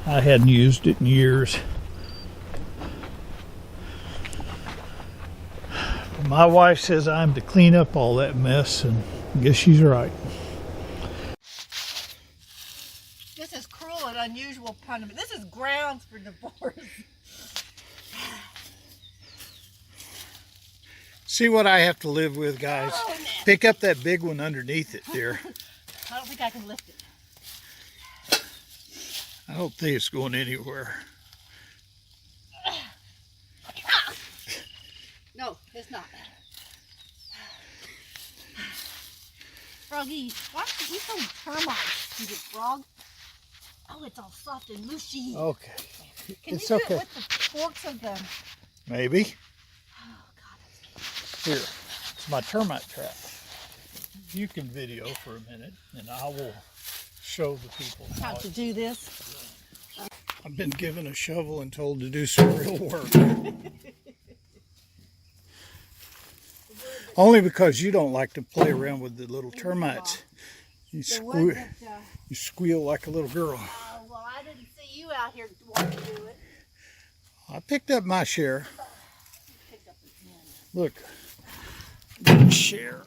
I hadn't used it in years. My wife says I'm to clean up all that mess, and I guess she's right. This is cruel and unusual punishment. This is grounds for divorce. See what I have to live with, guys. Oh, pick up that big one underneath it, dear. I don't think I can lift it. I don't think it's going anywhere. No, it's not. Froggy, why don't you eat some termites, stupid frog? Oh, it's all soft and mushy. Okay. Can It's you do okay. it with the forks of them? Maybe. Oh, God, that's Here, it's my termite trap. You can video for a minute, and I will show the people how to do this. I've been given a shovel and told to do some real work. Only because you don't like to play around with the little termites. You squeal like a little girl. Well, I didn't see you out here wanting to do it. I picked up my share. Picked up again. Look, share.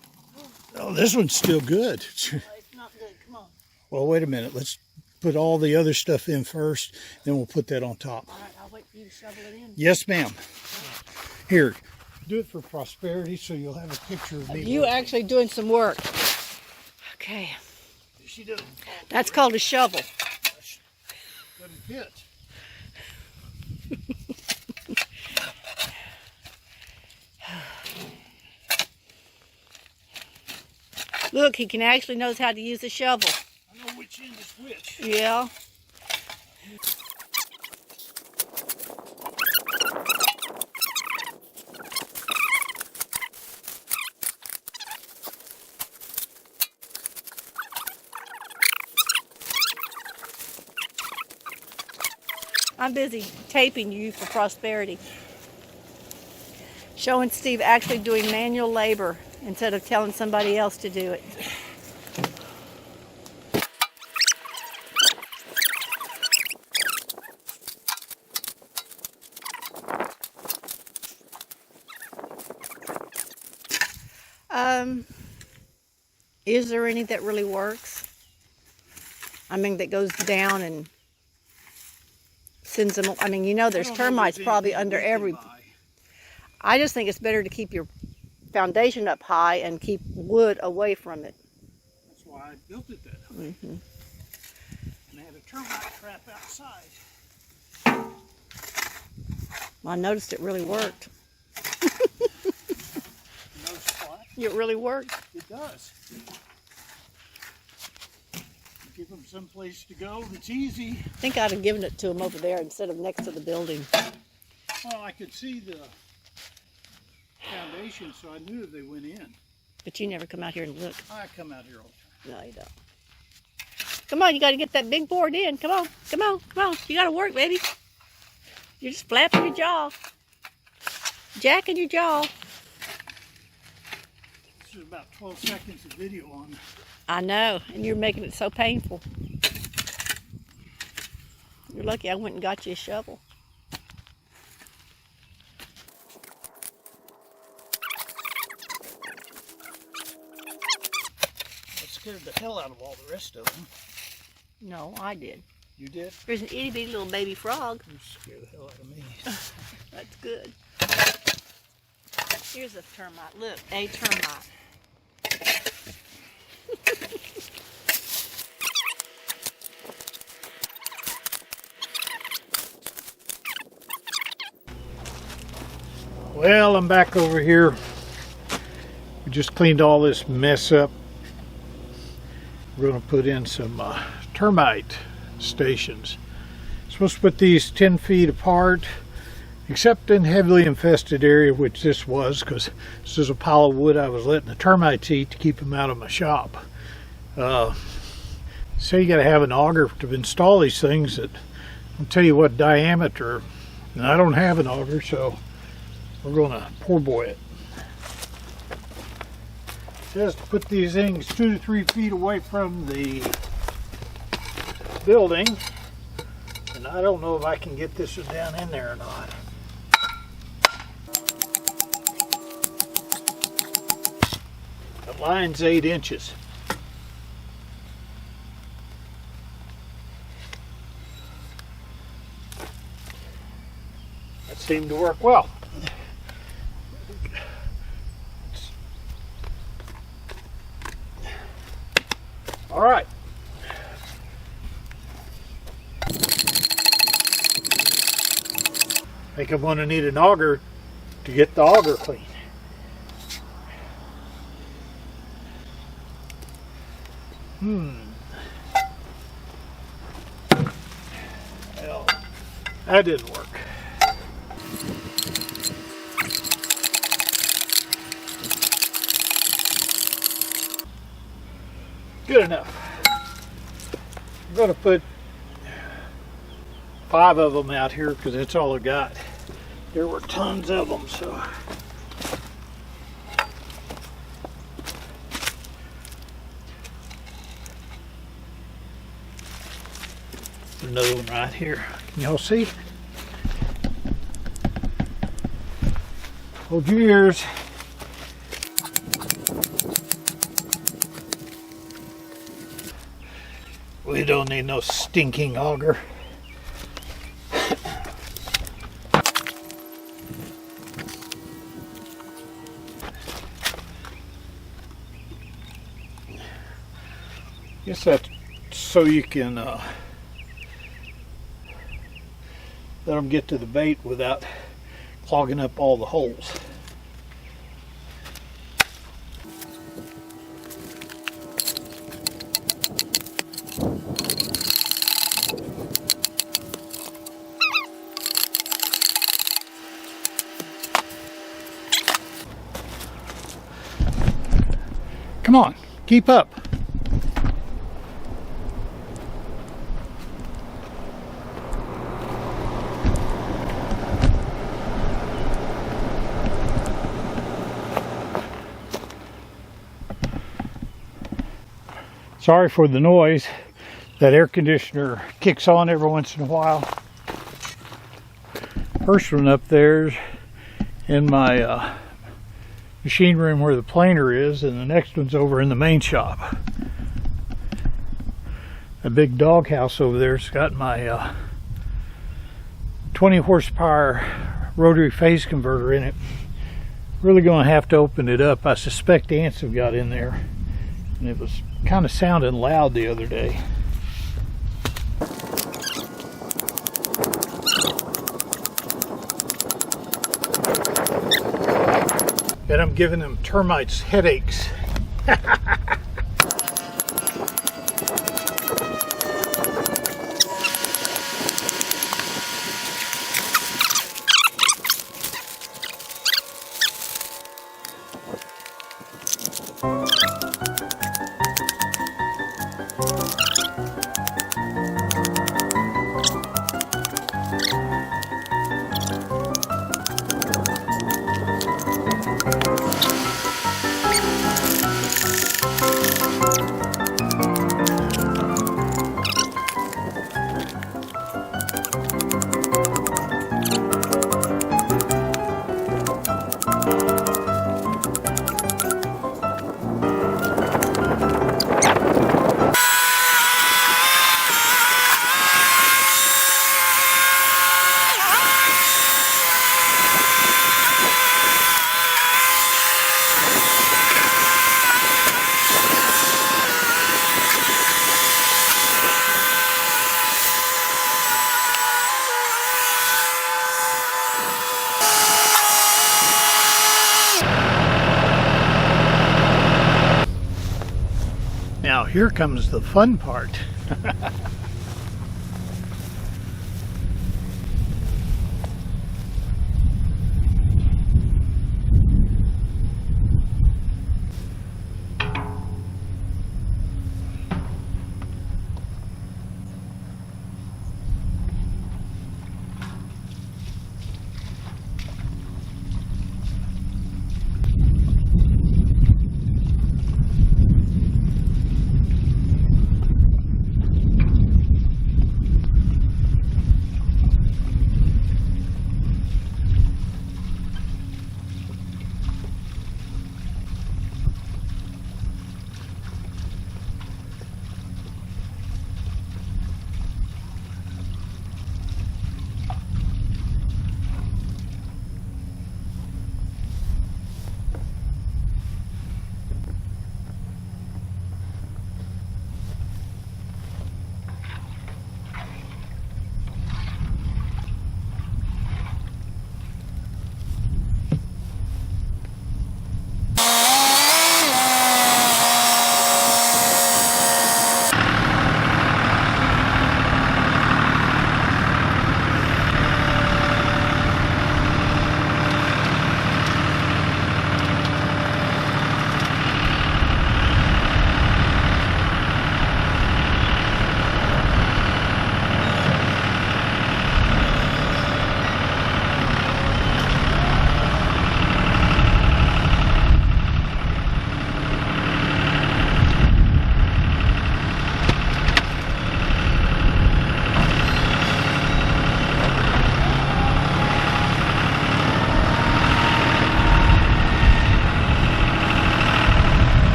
Oh, this one's still good. It's not good. Come on. Well, wait a minute. Let's put all the other stuff in first, then we'll put that on top. All right, I'll wait for you to shovel it in. Yes, ma'am. Here, do it for prosperity so you'll have a picture of me. You actually doing some work. Okay. She doesn't. That's called a shovel. Doesn't fit. Look, he can actually knows how to use a shovel. I know which end is which. Yeah. I'm busy taping you for prosperity. Showing Steve actually doing manual labor instead of telling somebody else to do it. Is there any that really works? I mean, that goes down and sends them. I mean, you know, there's termites probably under every. I just think it's better to keep your foundation up high and keep wood away from it. That's why I built it that way. And I had a termite trap outside. I noticed it really worked. Notice what? It really worked. It does. Give them some place to go that's easy. I think I'd have given it to him over there instead of next to the building. Well, I could see the foundation, so I knew they went in. But you never come out here and look. I come out here all the time. No, you don't. Come on, you got to get that big board in. Come on, come on, come on. You got to work, baby. You're just flapping your jaw. Jacking your jaw. This is about 12 seconds of video on. I know, and you're making it so painful. You're lucky I went and got you a shovel. That scared the hell out of all the rest of them. No, I did. You did? There's an itty bitty little baby frog. You scared the hell out of me. That's good. Here's a termite. Look, a termite. Well, I'm back over here. We just cleaned all this mess up. We're going to put in some termite stations. Supposed to put these 10 feet apart, except in heavily infested area, which this was, because this is a pile of wood I was letting the termites eat to keep them out of my shop. So you got to have an auger to install these things that I'll tell you what diameter, and I don't have an auger, so we're going to pour boy it. Just put these things 2 to 3 feet away from the building, And I don't know if I can get this one down in there or not. The line's 8 inches. That seemed to work well. All right. I think I'm going to need an auger to get the auger clean. Well, that didn't work. Good enough. I'm going to put 5 of them out here because that's all I got. There were tons of them, so. Another one right here. Can y'all see? Hold your ears. We don't need no stinking auger. Guess that's so you can let them get to the bait without clogging up all the holes. Come on, keep up. Sorry for the noise. That air conditioner kicks on every once in a while. First one up there's in my machine room where the planer is, and the next one's over in the main shop. A big doghouse over there's got my 20 horsepower rotary phase converter in it. Really gonna have to open it up. I suspect ants have got in there, and it was kind of sounding loud the other day. And I'm giving them termites headaches. Now here comes the fun part.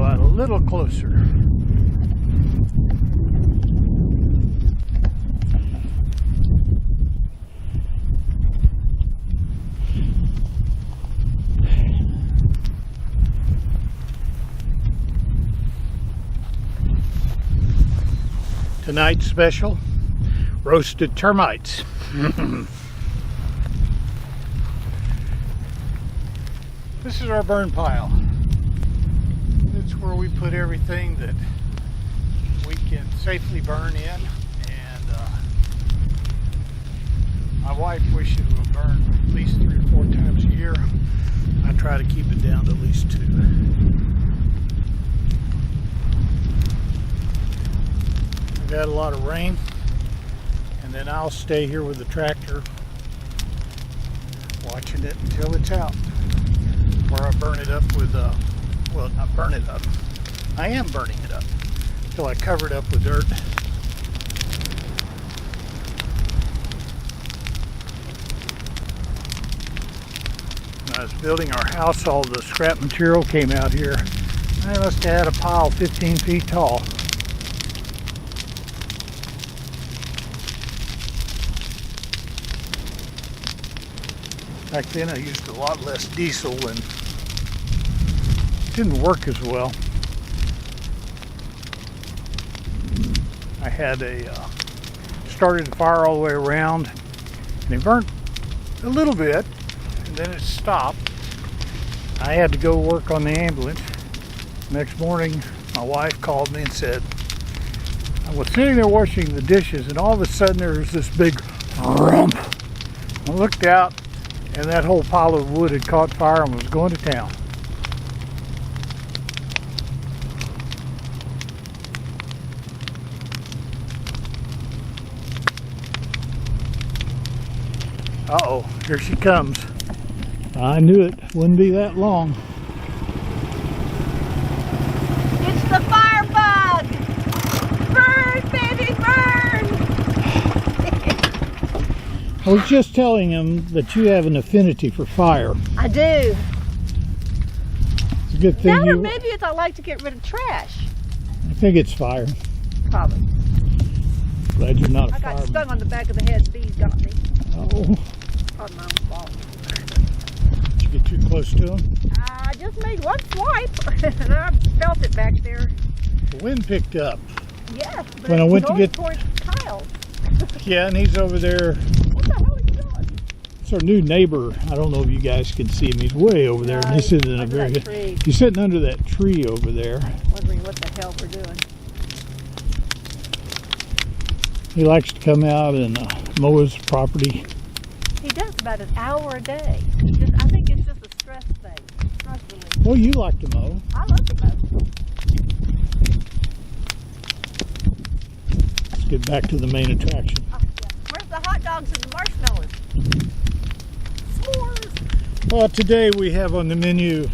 a little closer. Tonight's special, roasted termites. This is our burn pile. It's where we put everything that we can safely burn in, and my wife wishes it would burn at least 3 or 4 times a year. I try to keep it down to at least 2. We've had a lot of rain, and then I'll stay here with the tractor watching it until it's out, or I burn it up with well, not burn it up, I am burning it up until I cover it up with dirt. When I was building our house, all the scrap material came out here. I must have had a pile 15 feet tall. Back then I used a lot less diesel and it didn't work as well. I had started a fire all the way around, and it burnt a little bit and then it stopped. I had to go work on the ambulance. Next morning my wife called me and said, I was sitting there washing the dishes and all of a sudden there was this big rump. I looked out, and that whole pile of wood had caught fire and was going to town. Uh-oh, here she comes. I knew it wouldn't be that long. It's the firebug! Burn, baby, burn! I was just telling him that you have an affinity for fire. I do. It's a good thing Now, you... or maybe it's I like to get rid of trash. I think it's fire. Probably. Glad you're not a I got fireman. stung on the back of the head. Bees got me. Oh, Probably my own fault. did you get too close to him? I just made one swipe, and I felt it back there. The wind picked up. Yes, but When I it's went to going get- towards Kyle. Yeah, and he's over there. What the hell are you doing? It's our new neighbor. I don't know if you guys can see him. He's way over there. And this isn't a Under very that good. tree. He's sitting under that tree over there. Wondering what the hell we're doing. He likes to come out and mow his property. He does about an hour a day. I think it's just a stress thing. Stress relief. Well, you like to mow. I love to mow. Let's get back to the main attraction. Oh, yeah. Where's the hot dogs and the marshmallows? S'mores. Well, today we have on the menu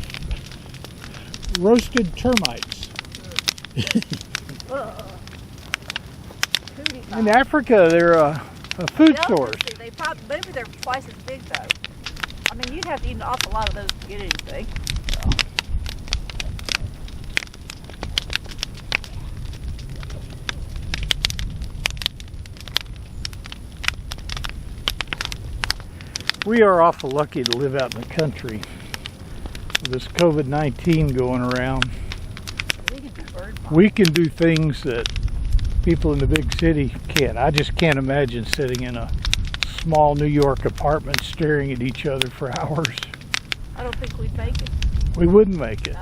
roasted termites. Ugh. Cootie pie. In Africa, they're a food Yeah, source. They probably, maybe they're twice as big though. I mean, you'd have to eat an awful lot of those to get anything. We are awful lucky to live out in the country. With this COVID-19 going around, We could do bird pie. we can do things that people in the big city can't. I just can't imagine sitting in a small New York apartment staring at each other for hours. I don't think we'd make it. We wouldn't make it. No.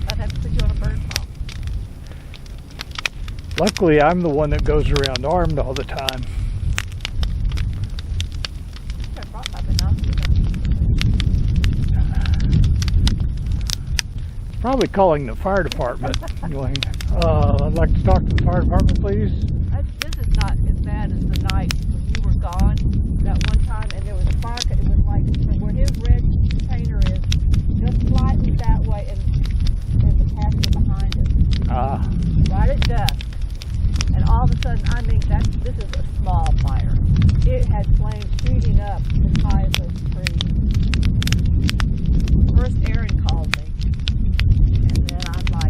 I'd have to put you on a bird pile. Luckily, I'm the one that goes around armed all the time. I brought my binoculars. Probably calling the fire department, going, I'd like to talk to the fire department, please. This is not as bad as the night when you were gone that one time, and there was a fire. It was like where his red container is, just slightly that way, and the pasture behind it, right at dusk. And all of a sudden, I mean, this is a small fire. It had flames shooting up as high as those trees. First, Aaron called me, and then I'm like,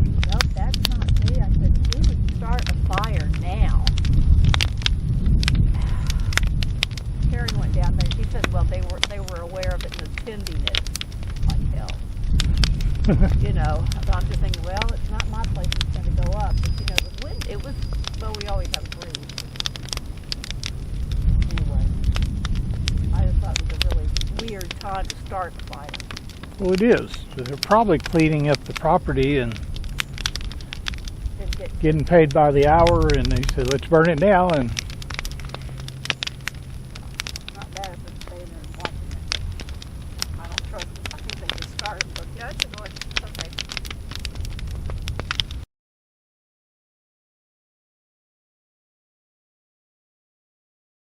You know, but I'm just thinking, well, it's not my place it's going to go up. But, you know, it was wind. It was, well, we always have a breeze. Anyway, I just thought it was a really weird time to start the fire. Well, it is. They're probably cleaning up the property and Didn't get getting paid by the hour, and they said, let's burn it now, and